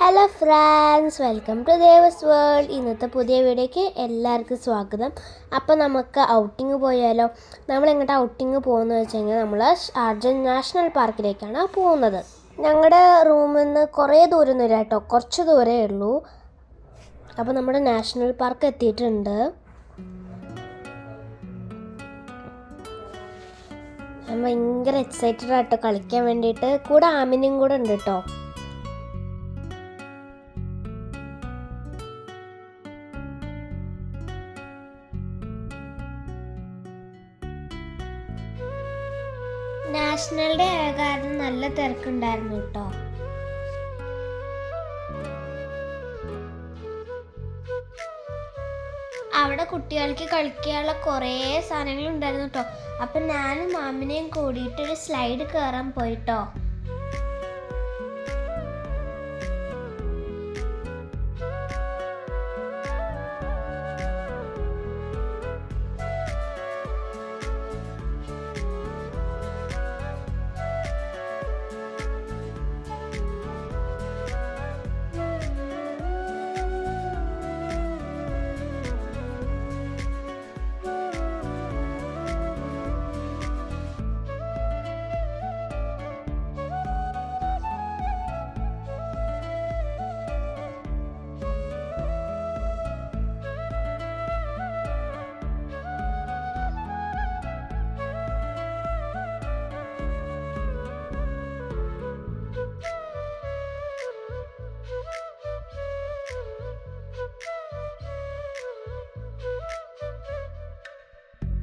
Hello friends, welcome to Devas world. ഇന്നത്തെ പുതിയ വീഡിയോയ്ക്ക് എല്ലാവർക്കും സ്വാഗതം. അപ്പോൾ നമുക്ക് ഔട്ടിങ് പോയാലോ? നമ്മൾ എങ്ങോട്ട് ഔട്ടിങ് പോകുന്നത് വെച്ച് കഴിഞ്ഞാൽ നമ്മൾ ഷാർജ നാഷണൽ പാർക്കിലേക്കാണ് പോകുന്നത്. ഞങ്ങളുടെ റൂമിൽ നിന്ന് കുറേ ദൂരമൊന്നുമില്ല കേട്ടോ, കുറച്ച് ദൂരമേ ഉള്ളൂ. അപ്പോൾ നമ്മുടെ നാഷണൽ പാർക്ക് എത്തിയിട്ടുണ്ട്. ഞാൻ ഭയങ്കര എക്സൈറ്റഡ് ആട്ടോ കളിക്കാൻ വേണ്ടിയിട്ട്. കൂടെ ആമിനും കൂടെ ഉണ്ട് കേട്ടോ. നാഷണൽ ഡേ ആയ കാരണം നല്ല തിരക്കുണ്ടായിരുന്നു കേട്ടോ. അവിടെ കുട്ടികൾക്ക് കളിക്കാനുള്ള കുറേ സാധനങ്ങളുണ്ടായിരുന്നു കേട്ടോ. അപ്പം ഞാനും മാമിനെയും കൂടിയിട്ടൊരു സ്ലൈഡ് കയറാൻ പോയിട്ടോ.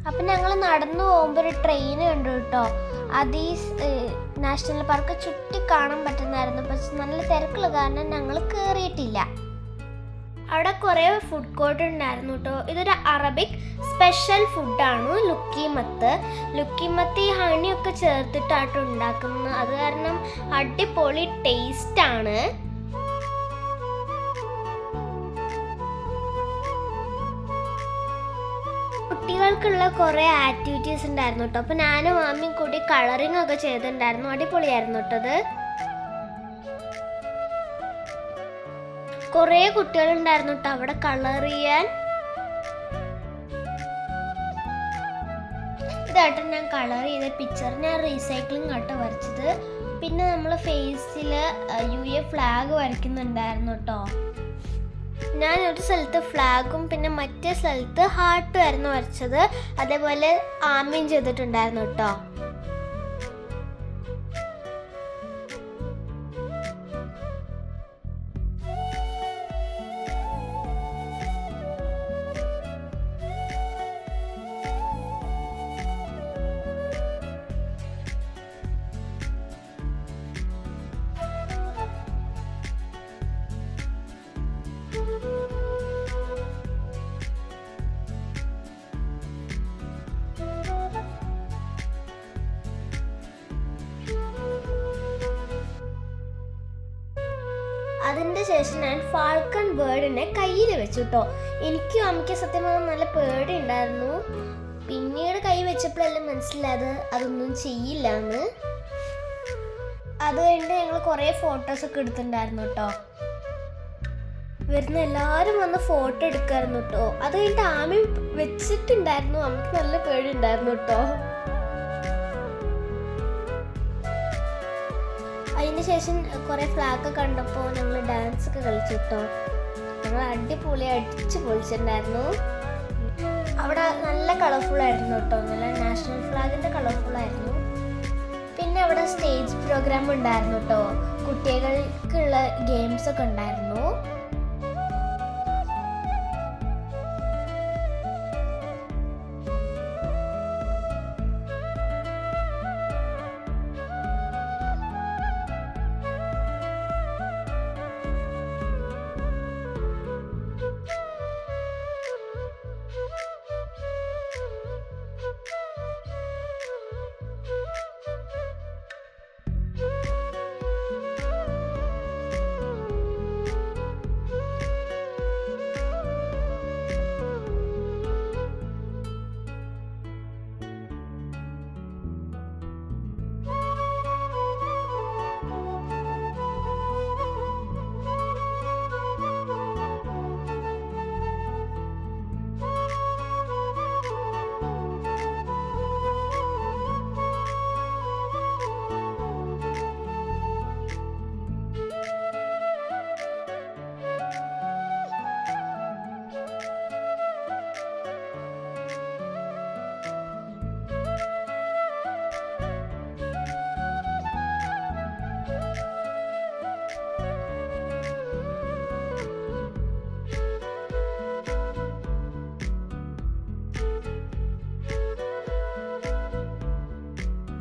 അപ്പം ഞങ്ങൾ നടന്നു പോകുമ്പോൾ ഒരു ട്രെയിൻ കണ്ടു കേട്ടോ. അത് ഈ നാഷണൽ പാർക്ക് ചുറ്റി കാണാൻ പറ്റുന്നതായിരുന്നു. പക്ഷെ നല്ല തിരക്കുള്ള കാരണം ഞങ്ങൾ കയറിയിട്ടില്ല. അവിടെ കുറേ ഫുഡ് കോർട്ട് ഉണ്ടായിരുന്നു കേട്ടോ. ഇതൊരു അറബിക് സ്പെഷ്യൽ ഫുഡാണ് ലുക്കിമത്ത്. ഈ ഹണിയൊക്കെ ചേർത്തിട്ടാട്ടോ ഉണ്ടാക്കുന്നത്. അത് കാരണം അടിപൊളി ടേസ്റ്റാണ്. കുട്ടികൾക്കുള്ള കുറേ ആക്ടിവിറ്റീസ് ഉണ്ടായിരുന്നു കേട്ടോ. അപ്പോൾ ഞാനും മാമിയും കൂടി കളറിങ് ഒക്കെ ചെയ്തിട്ടുണ്ടായിരുന്നു. അടിപൊളിയായിരുന്നു കേട്ടത്. കുറേ കുട്ടികളുണ്ടായിരുന്നു കേട്ടോ അവിടെ കളർ ചെയ്യാൻ. ഇതായിട്ട് ഞാൻ കളർ ചെയ്ത പിക്ചർ ഞാൻ റീസൈക്ലിംഗ് ആട്ടോ വരച്ചത്. പിന്നെ നമ്മൾ ഫേസിൽ UA ഫ്ലാഗ് വരയ്ക്കുന്നുണ്ടായിരുന്നു കേട്ടോ. ഞാൻ ഒരു സ്ഥലത്ത് ഫ്ലാഗും പിന്നെ മറ്റേ സ്ഥലത്ത് ഹാർട്ടും ആയിരുന്നു വരച്ചത്. അതേപോലെ ആമയും ചെയ്തിട്ടുണ്ടായിരുന്നു കേട്ടോ. അതിൻ്റെ ശേഷം ഞാൻ ഫാൽക്കൺ ബേർഡിനെ കയ്യിൽ വെച്ചു കേട്ടോ. എനിക്കും അമ്മയ്ക്ക് സത്യം പറഞ്ഞാൽ നല്ല പേടി ഉണ്ടായിരുന്നു. പിന്നീട് കൈ വെച്ചപ്പോഴെല്ലാം മനസ്സിലായത് അതൊന്നും ചെയ്യില്ല എന്ന്. അത് കഴിഞ്ഞിട്ട് ഞങ്ങൾ കുറേ ഫോട്ടോസൊക്കെ എടുത്തിട്ടുണ്ടായിരുന്നു കേട്ടോ. വരുന്ന എല്ലാവരും വന്ന് ഫോട്ടോ എടുക്കായിരുന്നു കേട്ടോ. അത് കഴിഞ്ഞിട്ട് ആമി വെച്ചിട്ടുണ്ടായിരുന്നു. അമ്മയ്ക്ക് നല്ല പേടി ഉണ്ടായിരുന്നു കേട്ടോ. അതിന് ശേഷം കുറേ ഫ്ലാഗ് കണ്ടപ്പോൾ ഞങ്ങൾ ഡാൻസ് ഒക്കെ കളിച്ചു കേട്ടോ. ഞങ്ങൾ അടിപൊളി അടിച്ച് പൊളിച്ചിട്ടുണ്ടായിരുന്നു. അവിടെ നല്ല കളർഫുൾ ആയിരുന്നു കേട്ടോ. നല്ല നാഷണൽ ഫ്ലാഗിൻ്റെ കളർഫുള്ളായിരുന്നു. പിന്നെ അവിടെ സ്റ്റേജ് പ്രോഗ്രാം ഉണ്ടായിരുന്നു കേട്ടോ. കുട്ടികൾക്കുള്ള ഗെയിംസ് ഒക്കെ ഉണ്ടായിരുന്നു.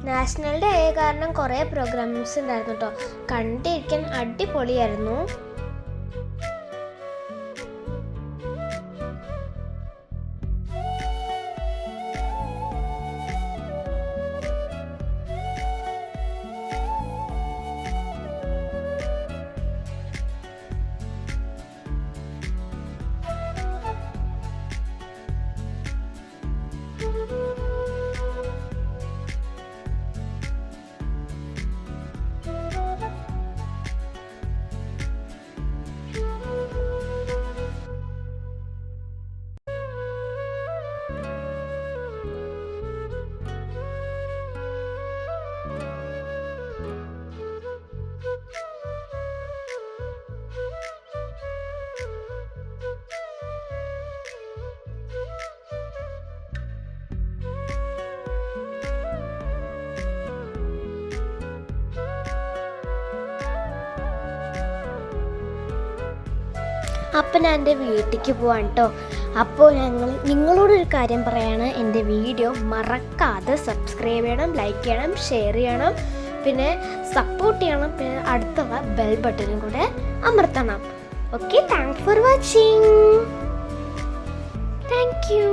നാഷണൽ ഡേ ആയ കാരണം കുറേ പ്രോഗ്രാംസ് ഉണ്ടായിരുന്നു കേട്ടോ. കണ്ടിരിക്കാൻ അടിപൊളിയായിരുന്നു. അപ്പം ഞാൻ എൻ്റെ വീട്ടിലേക്ക് പോവാണ് കേട്ടോ. അപ്പോൾ നിങ്ങളോടൊരു കാര്യം പറയാണ്, എൻ്റെ വീഡിയോ മറക്കാതെ സബ്സ്ക്രൈബ് ചെയ്യണം, ലൈക്ക് ചെയ്യണം, ഷെയർ ചെയ്യണം, പിന്നെ സപ്പോർട്ട് ചെയ്യണം, പിന്നെ അടുത്തുള്ള ബെൽ ബട്ടനും കൂടെ അമർത്തണം. Okay, thanks for watching. Thank U.